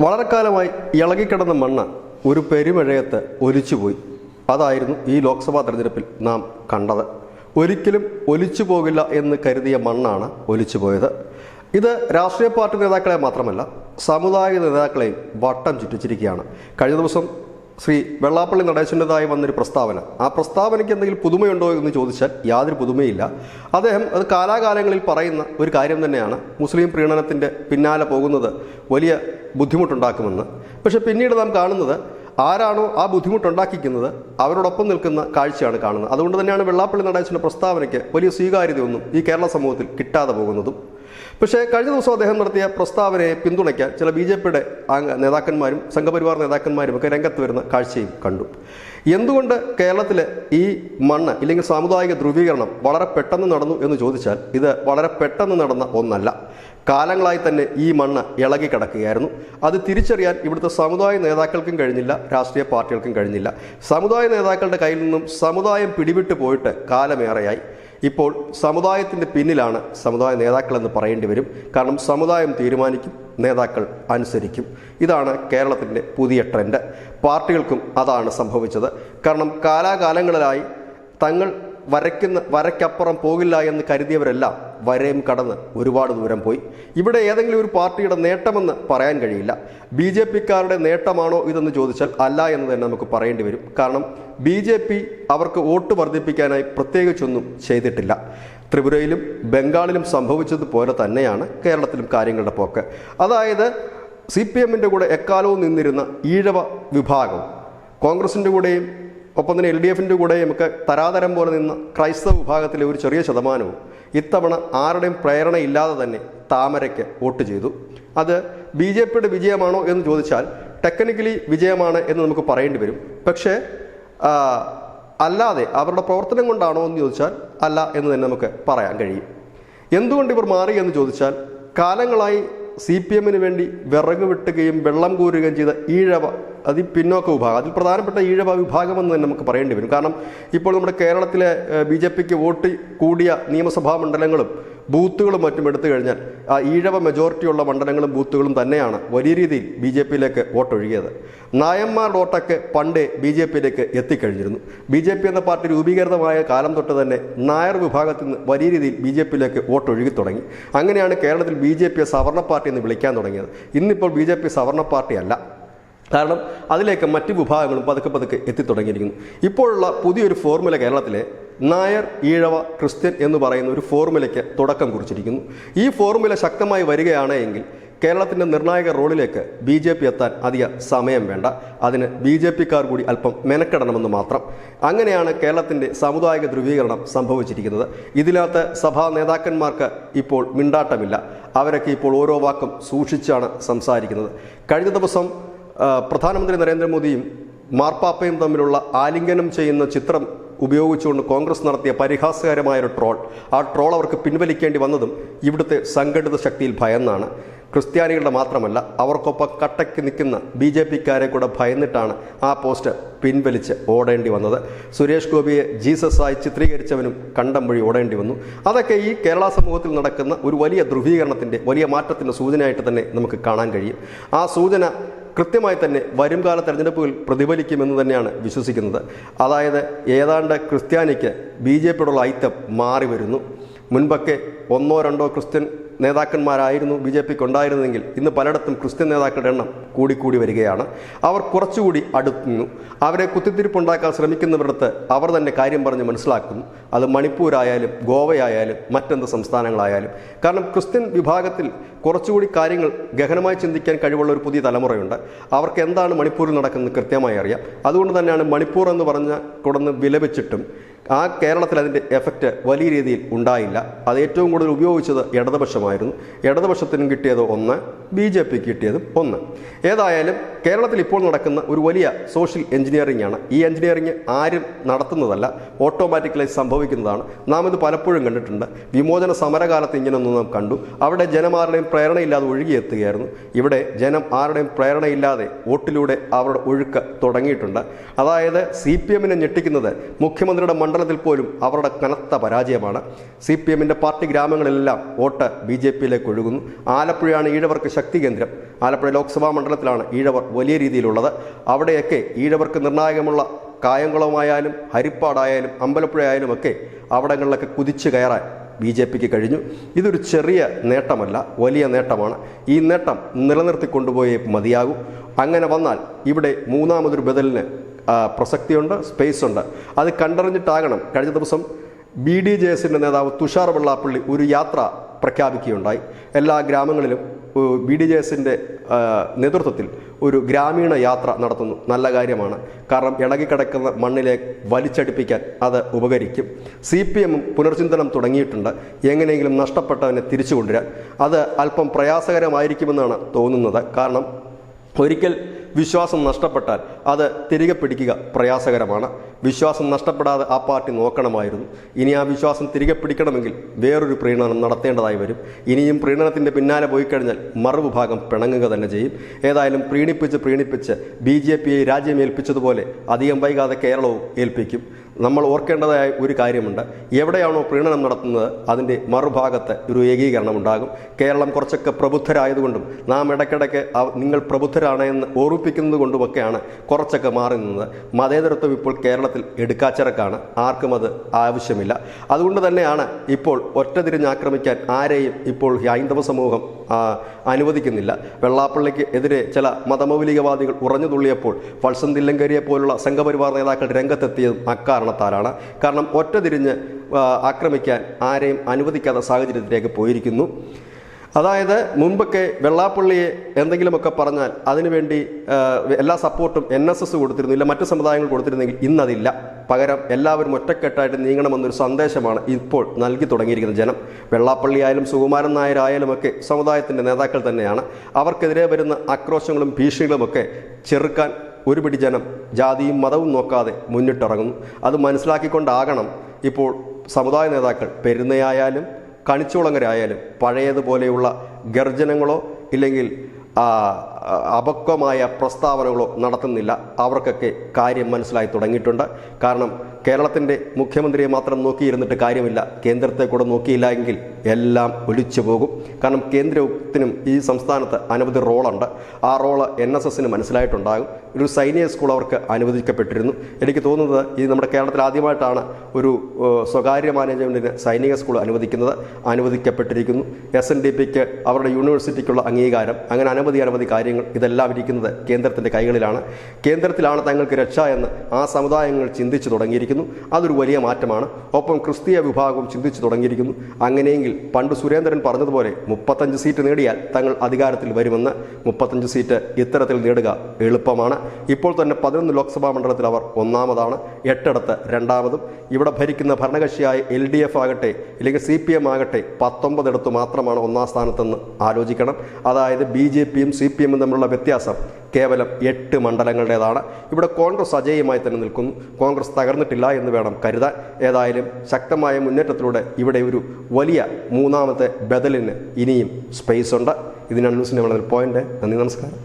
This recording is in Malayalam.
വളരെ കാലമായി ഇളകിക്കിടന്ന മണ്ണ് ഒരു പെരുമഴയത്ത് ഒലിച്ചുപോയി. അതായിരുന്നു ഈ ലോക്സഭാ തെരഞ്ഞെടുപ്പിൽ നാം കണ്ടത്. ഒരിക്കലും ഒലിച്ചു പോകില്ല എന്ന് കരുതിയ മണ്ണാണ് ഒലിച്ചുപോയത്. ഇത് രാഷ്ട്രീയ പാർട്ടി നേതാക്കളെ മാത്രമല്ല, സമുദായ നേതാക്കളെയും വട്ടം ചുറ്റിച്ചിരിക്കുകയാണ്. കഴിഞ്ഞ ദിവസം ശ്രീ വെള്ളാപ്പള്ളി നടേശൻ്റെതായി വന്നൊരു പ്രസ്താവന, ആ പ്രസ്താവനയ്ക്ക് എന്തെങ്കിലും പുതുമയുണ്ടോ എന്ന് ചോദിച്ചാൽ യാതൊരു പുതുമയില്ല. അദ്ദേഹം അത് കാലാകാലങ്ങളിൽ പറയുന്ന ഒരു കാര്യം തന്നെയാണ്, മുസ്ലിം പ്രീണനത്തിൻ്റെ പിന്നാലെ പോകുന്നത് വലിയ ബുദ്ധിമുട്ടുണ്ടാക്കുമെന്ന്. പക്ഷെ പിന്നീട് നാം കാണുന്നത് ആരാണോ ആ ബുദ്ധിമുട്ടുണ്ടാക്കിക്കുന്നത് അവരോടൊപ്പം നിൽക്കുന്ന കാഴ്ചയാണ് കാണുന്നത്. അതുകൊണ്ട് തന്നെയാണ് വെള്ളാപ്പള്ളി നടേശൻ്റെ പ്രസ്താവനയ്ക്ക് വലിയ സ്വീകാര്യതയൊന്നും ഈ കേരള സമൂഹത്തിൽ കിട്ടാതെ പോകുന്നതും. പക്ഷേ കഴിഞ്ഞ ദിവസം അദ്ദേഹം നടത്തിയ പ്രസ്താവനയെ പിന്തുണയ്ക്കാൻ ചില BJP-യുടെ നേതാക്കന്മാരും സംഘപരിവാർ നേതാക്കന്മാരും ഒക്കെ രംഗത്ത് വരുന്ന കാഴ്ചയും കണ്ടു. എന്തുകൊണ്ട് കേരളത്തിലെ ഈ മണ്ണ് ഇല്ലെങ്കിൽ സാമുദായിക ധ്രുവീകരണം വളരെ പെട്ടെന്ന് നടന്നു എന്ന് ചോദിച്ചാൽ, ഇത് വളരെ പെട്ടെന്ന് നടന്ന ഒന്നല്ല. കാലങ്ങളായി തന്നെ ഈ മണ്ണ് ഇളകി കിടക്കുകയായിരുന്നു. അത് തിരിച്ചറിയാൻ ഇവിടുത്തെ സമുദായ നേതാക്കൾക്കും കഴിഞ്ഞില്ല, രാഷ്ട്രീയ പാർട്ടികൾക്കും കഴിഞ്ഞില്ല. സമുദായ നേതാക്കളുടെ കയ്യിൽ നിന്നും സമുദായം പിടിവിട്ട് പോയിട്ട് കാലമേറെയായി. ഇപ്പോൾ സമുദായത്തിൻ്റെ പിന്നിലാണ് സമുദായ നേതാക്കളെന്ന് പറയേണ്ടി വരും. കാരണം സമുദായം തീരുമാനിക്കും, നേതാക്കൾ അനുസരിക്കും. ഇതാണ് കേരളത്തിൻ്റെ പുതിയ ട്രെൻഡ്. പാർട്ടികൾക്കും അതാണ് സംഭവിച്ചത്. കാരണം കാലാകാലങ്ങളിലായി തങ്ങൾ വരയ്ക്കപ്പുറം പോകില്ല എന്ന് കരുതിയവരെല്ലാം വരയും കടന്ന് ഒരുപാട് ദൂരം പോയി. ഇവിടെ ഏതെങ്കിലും ഒരു പാർട്ടിയുടെ നേട്ടമെന്ന് പറയാൻ കഴിയില്ല. BJP-ക്കാരുടെ നേട്ടമാണോ ഇതെന്ന് ചോദിച്ചാൽ അല്ല എന്ന് തന്നെ നമുക്ക് പറയേണ്ടി വരും. കാരണം BJP അവർക്ക് വോട്ട് വർദ്ധിപ്പിക്കാനായി പ്രത്യേകിച്ചൊന്നും ചെയ്തിട്ടില്ല. ത്രിപുരയിലും ബംഗാളിലും സംഭവിച്ചതുപോലെ തന്നെയാണ് കേരളത്തിലും കാര്യങ്ങളുടെ പോക്ക്. അതായത് CPM-ൻ്റെ കൂടെ എക്കാലവും നിന്നിരുന്ന ഈഴവ വിഭാഗം, കോൺഗ്രസിൻ്റെ കൂടെയും ഒപ്പം തന്നെ LDF-ൻ്റെ കൂടെയും ഒക്കെ തരാതരം പോലെ നിന്ന ക്രൈസ്തവ വിഭാഗത്തിലെ ഒരു ചെറിയ ശതമാനവും ഇത്തവണ ആരുടെയും പ്രേരണയില്ലാതെ തന്നെ താമരയ്ക്ക് വോട്ട് ചെയ്തു. അത് BJP-യുടെ വിജയമാണോ എന്ന് ചോദിച്ചാൽ ടെക്നിക്കലി വിജയമാണ് എന്ന് നമുക്ക് പറയേണ്ടി വരും. പക്ഷേ അല്ലാതെ അവരുടെ പ്രവർത്തനം കൊണ്ടാണോ എന്ന് ചോദിച്ചാൽ അല്ല എന്ന് തന്നെ നമുക്ക് പറയാൻ കഴിയും. എന്തുകൊണ്ട് ഇവർ മാറി എന്ന് ചോദിച്ചാൽ, കാലങ്ങളായി CPM-ന് വേണ്ടി വിറക് വെട്ടുകയും വെള്ളം കോരുകയും ചെയ്ത ഈഴവ പിന്നോക്ക വിഭാഗം, അതിൽ പ്രധാനപ്പെട്ട ഈഴവ വിഭാഗമെന്ന് തന്നെ നമുക്ക് പറയേണ്ടി വരും. കാരണം ഇപ്പോൾ നമ്മുടെ കേരളത്തിലെ BJP-ക്ക് വോട്ട് കൂടിയ നിയമസഭാ മണ്ഡലങ്ങളും ബൂത്തുകളും മറ്റും എടുത്തു കഴിഞ്ഞാൽ ആ ഈഴവ മെജോറിറ്റിയുള്ള മണ്ഡലങ്ങളും ബൂത്തുകളും തന്നെയാണ് വലിയ രീതിയിൽ BJP-യിലേക്ക് വോട്ടൊഴുകിയത്. നായന്മാരുടെ വോട്ടൊക്കെ പണ്ടേ BJP-യിലേക്ക് എത്തിക്കഴിഞ്ഞിരുന്നു. BJP എന്ന പാർട്ടി രൂപീകൃതമായ കാലം തൊട്ട് തന്നെ നായർ വിഭാഗത്തിൽ നിന്ന് വലിയ രീതിയിൽ BJP-യിലേക്ക് വോട്ടൊഴുകി തുടങ്ങി. അങ്ങനെയാണ് കേരളത്തിൽ BJP-യെ സവർണ്ണ പാർട്ടി എന്ന് വിളിക്കാൻ തുടങ്ങിയത്. ഇന്നിപ്പോൾ BJP സവർണ്ണ പാർട്ടിയല്ല. കാരണം അതിലേക്ക് മറ്റ് വിഭാഗങ്ങളും പതുക്കെ എത്തിത്തുടങ്ങിയിരിക്കുന്നു. ഇപ്പോഴുള്ള പുതിയൊരു ഫോർമുല കേരളത്തിലെ നായർ, ഈഴവ, ക്രിസ്ത്യൻ എന്ന് പറയുന്ന ഒരു ഫോർമുലയ്ക്ക് തുടക്കം കുറിച്ചിരിക്കുന്നു. ഈ ഫോർമുല ശക്തമായി വരികയാണ് എങ്കിൽ കേരളത്തിൻ്റെ നിർണായക റോളിലേക്ക് BJP എത്താൻ അധിക സമയം വേണ്ട. അതിന് BJP-ക്കാർ കൂടി അല്പം മെനക്കെടണമെന്ന് മാത്രം. അങ്ങനെയാണ് കേരളത്തിൻ്റെ സാമുദായിക ധ്രുവീകരണം സംഭവിച്ചിരിക്കുന്നത്. ഇതിനകത്ത് സഭാ നേതാക്കന്മാർക്ക് ഇപ്പോൾ മിണ്ടാട്ടമില്ല. അവരൊക്കെ ഇപ്പോൾ ഓരോ വാക്കും സൂക്ഷിച്ചാണ് സംസാരിക്കുന്നത്. കഴിഞ്ഞ ദിവസം പ്രധാനമന്ത്രി നരേന്ദ്രമോദിയും മാർപ്പാപ്പയും തമ്മിലുള്ള ആലിംഗനം ചെയ്യുന്ന ചിത്രം ഉപയോഗിച്ചുകൊണ്ട് കോൺഗ്രസ് നടത്തിയ പരിഹാസകരമായൊരു ട്രോൾ, ആ ട്രോൾ അവർക്ക് പിൻവലിക്കേണ്ടി വന്നതും ഇവിടുത്തെ സംഘടിത ശക്തിയിൽ ഭയന്നാണ്. ക്രിസ്ത്യാനികളുടെ മാത്രമല്ല, അവർക്കൊപ്പം കട്ടയ്ക്ക് നിൽക്കുന്ന BJP-ക്കാരെ കൂടെ ഭയന്നിട്ടാണ് ആ പോസ്റ്റ് പിൻവലിച്ച് ഓടേണ്ടി വന്നത്. സുരേഷ് ഗോപിയെ ജീസസായി ചിത്രീകരിച്ചവനും കണ്ടം വഴി ഓടേണ്ടി വന്നു. അതൊക്കെ ഈ കേരള സമൂഹത്തിൽ നടക്കുന്ന ഒരു വലിയ ധ്രുവീകരണത്തിൻ്റെ, വലിയ മാറ്റത്തിൻ്റെ സൂചനയായിട്ട് തന്നെ നമുക്ക് കാണാൻ കഴിയും. ആ സൂചന കൃത്യമായി തന്നെ വരും കാല തെരഞ്ഞെടുപ്പുകൾ പ്രതിഫലിക്കുമെന്ന് തന്നെയാണ് വിശ്വസിക്കുന്നത്. അതായത് ഏതാണ്ട് ക്രിസ്ത്യാനിക്ക് BJP-യോടുള്ള ഐക്യം മാറി വരുന്നു. മുൻപൊക്കെ 1-2 ക്രിസ്ത്യൻ നേതാക്കന്മാരായിരുന്നു BJP-ക്ക് ഉണ്ടായിരുന്നെങ്കിൽ ഇന്ന് പലയിടത്തും ക്രിസ്ത്യൻ നേതാക്കളുടെ എണ്ണം കൂടിക്കൂടി വരികയാണ്. അവർ കുറച്ചുകൂടി അടുക്കുന്നു. അവരെ കുത്തിത്തിരിപ്പുണ്ടാക്കാൻ ശ്രമിക്കുന്നവരടുത്ത് അവർ തന്നെ കാര്യം പറഞ്ഞ് മനസ്സിലാക്കുന്നു. അത് മണിപ്പൂരായാലും ഗോവയായാലും മറ്റെന്ത് സംസ്ഥാനങ്ങളായാലും. കാരണം ക്രിസ്ത്യൻ വിഭാഗത്തിൽ കുറച്ചുകൂടി കാര്യങ്ങൾ ഗഹനമായി ചിന്തിക്കാൻ കഴിവുള്ള ഒരു പുതിയ തലമുറയുണ്ട്. അവർക്ക് എന്താണ് മണിപ്പൂരിൽ നടക്കുന്നത് കൃത്യമായി അറിയാം. അതുകൊണ്ട് തന്നെയാണ് മണിപ്പൂർ എന്ന് പറഞ്ഞ കൊടുന്ന് വിലപിച്ചിട്ടും ആ കേരളത്തിൽ അതിൻ്റെ എഫക്റ്റ് വലിയ രീതിയിൽ ഉണ്ടായില്ല. അത് ഏറ്റവും കൂടുതൽ ഉപയോഗിച്ചത് ഇടതുപക്ഷമായിരുന്നു. ഇടതുപക്ഷത്തിനും കിട്ടിയത് 1, BJP-ക്ക് കിട്ടിയതും 1. ഏതായാലും കേരളത്തിൽ ഇപ്പോൾ നടക്കുന്ന ഒരു വലിയ സോഷ്യൽ എഞ്ചിനീയറിംഗ് ആണ്. ഈ എഞ്ചിനീയറിംഗ് ആരും നടത്തുന്നതല്ല, ഓട്ടോമാറ്റിക്കലായി സംഭവിക്കുന്നതാണ്. നാം ഇത് പലപ്പോഴും കണ്ടിട്ടുണ്ട്. വിമോചന സമരകാലത്ത് ഇങ്ങനെയൊന്നും നാം കണ്ടു. അവിടെ ജനം ആരുടെയും പ്രേരണയില്ലാതെ ഒഴുകിയെത്തുകയായിരുന്നു. ഇവിടെ ജനം ആരുടെയും പ്രേരണയില്ലാതെ വോട്ടിലൂടെ അവരുടെ ഒഴുക്ക് തുടങ്ങിയിട്ടുണ്ട്. അതായത് CPM-നെ ഞെട്ടിക്കുന്നത് മുഖ്യമന്ത്രിയുടെ മണ്ഡലം മണ്ഡലത്തിൽ പോലും അവരുടെ കനത്ത പരാജയമാണ്. CPM-ന്റെ പാർട്ടി ഗ്രാമങ്ങളിലെല്ലാം വോട്ട് BJP-യിലേക്ക് ഒഴുകുന്നു. ആലപ്പുഴയാണ് ഈഴവർക്ക് ശക്തി കേന്ദ്രം. ആലപ്പുഴ ലോക്സഭാ മണ്ഡലത്തിലാണ് ഈഴവർ വലിയ രീതിയിലുള്ളത്. അവിടെയൊക്കെ ഈഴവർക്ക് നിർണായകമുള്ള കായംകുളമായാലും ഹരിപ്പാടായാലും അമ്പലപ്പുഴ ഒക്കെ അവിടങ്ങളിലൊക്കെ കുതിച്ചു കയറാൻ BJP-ക്ക് കഴിഞ്ഞു. ഇതൊരു ചെറിയ നേട്ടമല്ല, വലിയ നേട്ടമാണ്. ഈ നേട്ടം നിലനിർത്തിക്കൊണ്ടുപോയേ മതിയാകൂ. അങ്ങനെ വന്നാൽ ഇവിടെ മൂന്നാമതൊരു ബദലിന് പ്രസക്തിയുണ്ട്, സ്പേസ് ഉണ്ട്. അത് കണ്ടറിഞ്ഞിട്ടാകണം. കഴിഞ്ഞ ദിവസം BDJS-ന്റെ നേതാവ് തുഷാർ വെള്ളാപ്പള്ളി ഒരു യാത്ര പ്രഖ്യാപിക്കുകയുണ്ടായി. എല്ലാ ഗ്രാമങ്ങളിലും BDJS-ന്റെ നേതൃത്വത്തിൽ ഒരു ഗ്രാമീണ യാത്ര നടത്തുന്നു. നല്ല കാര്യമാണ്. കാരണം ഇളകിക്കിടക്കുന്ന മണ്ണിലേക്ക് വലിച്ചടിപ്പിക്കാൻ അത് ഉപകരിക്കും. CPM പുനർചിന്തനം തുടങ്ങിയിട്ടുണ്ട്. എങ്ങനെയെങ്കിലും നഷ്ടപ്പെട്ടവനെ തിരിച്ചു കൊണ്ടുവരാൻ. അത് അല്പം പ്രയാസകരമായിരിക്കുമെന്നാണ് തോന്നുന്നത്. കാരണം ഒരിക്കൽ വിശ്വാസം നഷ്ടപ്പെട്ടാൽ അത് തിരികെ പിടിക്കുക പ്രയാസകരമാണ്. വിശ്വാസം നഷ്ടപ്പെടാതെ ആ പാർട്ടി നോക്കണമായിരുന്നു. ഇനി ആ വിശ്വാസം തിരികെ പിടിക്കണമെങ്കിൽ വേറൊരു പ്രീണനം നടത്തേണ്ടതായി വരും. ഇനിയും പ്രീണനത്തിൻ്റെ പിന്നാലെ പോയി കഴിഞ്ഞാൽ മറുവിഭാഗം പിണങ്ങുക തന്നെ ചെയ്യും. ഏതായാലും പ്രീണിപ്പിച്ച് BJP-യെ രാജ്യമേൽപ്പിച്ചതുപോലെ അധികം വൈകാതെ കേരളവും ഏൽപ്പിക്കും. നമ്മൾ ഓർക്കേണ്ടതായ ഒരു കാര്യമുണ്ട്. എവിടെയാണോ പ്രീണനം നടത്തുന്നത് അതിൻ്റെ മറുഭാഗത്ത് ഒരു ഏകീകരണം ഉണ്ടാകും. കേരളം കുറച്ചൊക്കെ പ്രബുദ്ധരായതുകൊണ്ടും നാം ഇടയ്ക്കിടയ്ക്ക് നിങ്ങൾ പ്രബുദ്ധരാണ് എന്ന് ഓർമ്മിപ്പിക്കുന്നത് കൊണ്ടുമൊക്കെയാണ് കുറച്ചൊക്കെ മാറി നിന്നത്. മതേതരത്വം ഇപ്പോൾ കേരളത്തിൽ എടുക്കാച്ചിറക്കാണ്. ആർക്കും അത് ആവശ്യമില്ല. അതുകൊണ്ട് തന്നെയാണ് ഇപ്പോൾ ഒറ്റതിരിഞ്ഞ് ആക്രമിക്കാൻ ആരെയും ഇപ്പോൾ ഹൈന്ദവ സമൂഹം അനുവദിക്കുന്നില്ല. വെള്ളാപ്പള്ളിക്ക് എതിരെ ചില മതമൗലികവാദികൾ ഉറഞ്ഞു തുള്ളിയപ്പോൾ വത്സൻ തില്ലങ്കരിയെ പോലുള്ള സംഘപരിവാർ നേതാക്കൾ രംഗത്തെത്തിയതും അക്കാരണത്താലാണ്. കാരണം ഒറ്റതിരിഞ്ഞ് ആക്രമിക്കാൻ ആരെയും അനുവദിക്കാത്ത സാഹചര്യത്തിലേക്ക് പോയിരിക്കുന്നു. അതായത് മുൻപൊക്കെ വെള്ളാപ്പള്ളിയെ എന്തെങ്കിലുമൊക്കെ പറഞ്ഞാൽ അതിനുവേണ്ടി എല്ലാ സപ്പോർട്ടും NSS കൊടുത്തിരുന്നില്ല, മറ്റ് സമുദായങ്ങൾ കൊടുത്തിരുന്നെങ്കിൽ ഇന്നതില്ല. പകരം എല്ലാവരും ഒറ്റക്കെട്ടായിട്ട് നീങ്ങണമെന്നൊരു സന്ദേശമാണ് ഇപ്പോൾ നൽകി തുടങ്ങിയിരിക്കുന്ന ജനം. വെള്ളാപ്പള്ളിയായാലും സുകുമാരൻ നായരായാലുമൊക്കെ സമുദായത്തിൻ്റെ നേതാക്കൾ തന്നെയാണ്. അവർക്കെതിരെ വരുന്ന ആക്രോശങ്ങളും ഭീഷണികളുമൊക്കെ ചെറുക്കാൻ ഒരുപിടി ജനം ജാതിയും മതവും നോക്കാതെ മുന്നിട്ടിറങ്ങുന്നു. അത് മനസ്സിലാക്കിക്കൊണ്ടാകണം ഇപ്പോൾ സമുദായ നേതാക്കൾ പെരുന്നയായാലും കണിച്ചുളങ്ങരായാലും പഴയതുപോലെയുള്ള ഗർജനങ്ങളോ ഇല്ലെങ്കിൽ അപക്വമായ പ്രസ്താവനകളോ നടത്തുന്നില്ല. അവർക്കൊക്കെ കാര്യം മനസ്സിലായി തുടങ്ങിയിട്ടുണ്ട്. കാരണം കേരളത്തിൻ്റെ മുഖ്യമന്ത്രിയെ മാത്രം നോക്കിയിരുന്നിട്ട് കാര്യമില്ല. കേന്ദ്രത്തെ കൂടെ നോക്കിയില്ല എങ്കിൽ എല്ലാം ഒലിച്ചു പോകും. കാരണം കേന്ദ്രത്തിനും ഈ സംസ്ഥാനത്ത് അനവധി റോളുണ്ട്. ആ റോള് NSS-ന് മനസ്സിലായിട്ടുണ്ടാകും. ഒരു സൈനിക സ്കൂൾ അവർക്ക് അനുവദിക്കപ്പെട്ടിരുന്നു. എനിക്ക് തോന്നുന്നത് ഈ നമ്മുടെ കേരളത്തിൽ ആദ്യമായിട്ടാണ് ഒരു സ്വകാര്യ മാനേജ്മെൻറ്റിന് സൈനിക സ്കൂൾ അനുവദിക്കപ്പെട്ടിരിക്കുന്നു. SNDP-ക്ക് അവരുടെ യൂണിവേഴ്സിറ്റിക്കുള്ള അംഗീകാരം, അങ്ങനെ അനവധി കാര്യങ്ങൾ ഇതെല്ലാം ഇരിക്കുന്നത് കേന്ദ്രത്തിൻ്റെ കൈകളിലാണ്. കേന്ദ്രത്തിലാണ് തങ്ങൾക്ക് രക്ഷ എന്ന് ആ സമുദായങ്ങൾ ചിന്തിച്ചു തുടങ്ങിയിരിക്കുന്നു. അതൊരു വലിയ മാറ്റമാണ്. ഒപ്പം ക്രിസ്തീയ വിഭാഗവും ചിന്തിച്ചു തുടങ്ങിയിരിക്കുന്നു. അങ്ങനെയെങ്കിൽ പണ്ട് സുരേന്ദ്രൻ പറഞ്ഞതുപോലെ 35 സീറ്റ് നേടിയാൽ തങ്ങൾ അധികാരത്തിൽ വരുമെന്ന്. 35 സീറ്റ് ഇത്തരത്തിൽ നേടുക എളുപ്പമാണ്. ഇപ്പോൾ തന്നെ 11 ലോക്സഭാ മണ്ഡലത്തിൽ അവർ ഒന്നാമതാണ്, 8 രണ്ടാമതും. ഇവിടെ ഭരിക്കുന്ന ഭരണകക്ഷിയായ LDF ആകട്ടെ ഇല്ലെങ്കിൽ CPM ആകട്ടെ 19 മാത്രമാണ് ഒന്നാം സ്ഥാനത്തെന്ന് ആലോചിക്കണം. അതായത് BJP-യും CPM-ഉം തമ്മിലുള്ള വ്യത്യാസം കേവലം 8 മണ്ഡലങ്ങളുടേതാണ്. ഇവിടെ കോൺഗ്രസ് അജേയമായി തന്നെ നിൽക്കുന്നു. കോൺഗ്രസ് തകർന്നിട്ടില്ല എന്ന് വേണം കരുതാൻ. ഏതായാലും ശക്തമായ മുന്നേറ്റത്തിലൂടെ ഇവിടെ ഒരു വലിയ മൂന്നാമത്തെ ബദലിന് ഇനിയും സ്പേസ് ഉണ്ട്. ഇതിനാണ് ന്യൂസിൻ്റെ വളരെ പോയിന്റ്. നന്ദി, നമസ്കാരം.